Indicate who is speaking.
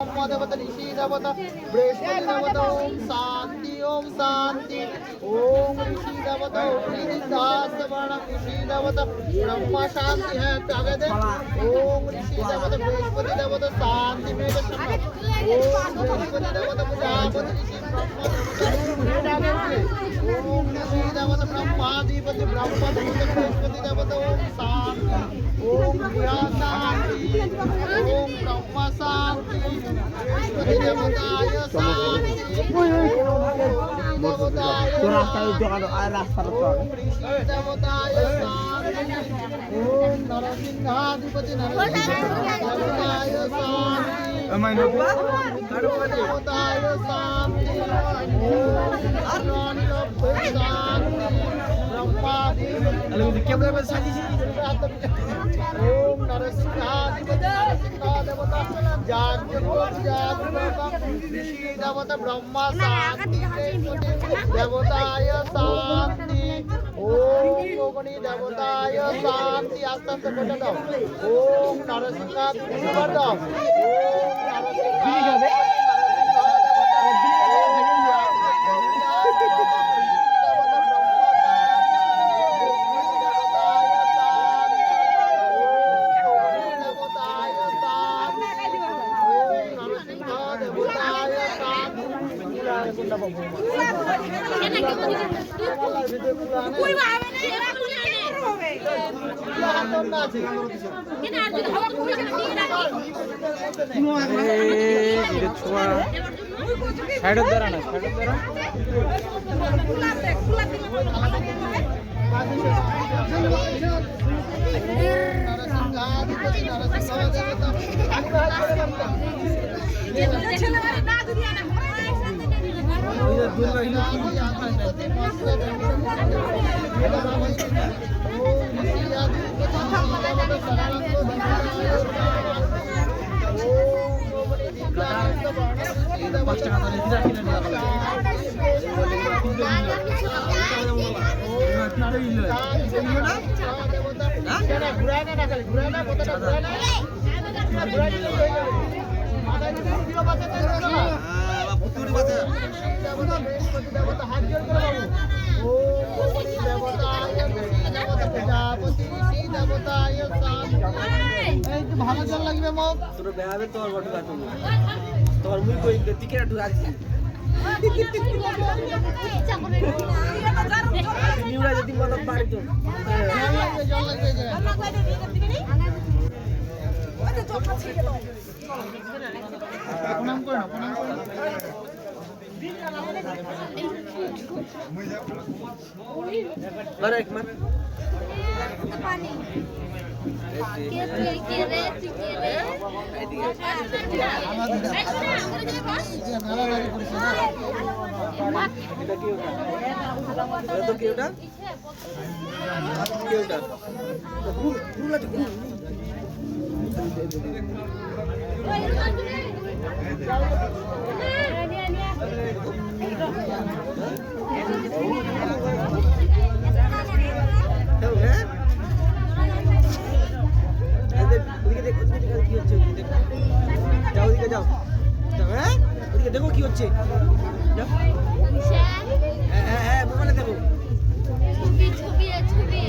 Speaker 1: देवता ऋषि देवता बृहस्पति देवता ओम शांति ओम ऋषि देवता वर्ण ऋषि देवता ब्रह्मा शांति है आगे दे ओम ऋषि देवता बृहस्पति देवता शांति में ओम बृहस्पति देवता प्रजापति ऋषि ब्रह्मा ओम ऋषि देवता ब्रह्माधिपति ब्रह्मा देवता बृहस्पति देवता ओम शांति ओम क्रिया शांति ओम ब्रह्मा शांति बृहस्पति देवताय शांति ओम नरसिंहाधिपति नरसिंहाय ओम नरसिंहाधिपति ऋषि देवता ब्रह्मा शांति देवताय शांति ओम योगिनी देवताय शांति आस्ते आस्ते बोले दाओ ओम नरसिंहाधिपति बोल दाओ ओम नरसिंहाधिपति ভালো জল লাগবে মগ তোর বেহাবে তোর বটে কাটু তোর মুই কই টিকেট ঢুকা দিছি নিউরা যদি মত পারি তো জল লাগবে যে ওতে চোখা ছিড়ে দাও প্রণাম করো প্রণাম করো एक मन पानी के रे देखो কি হচ্ছে হ্যাঁ মোবাইলে দেখো ছবি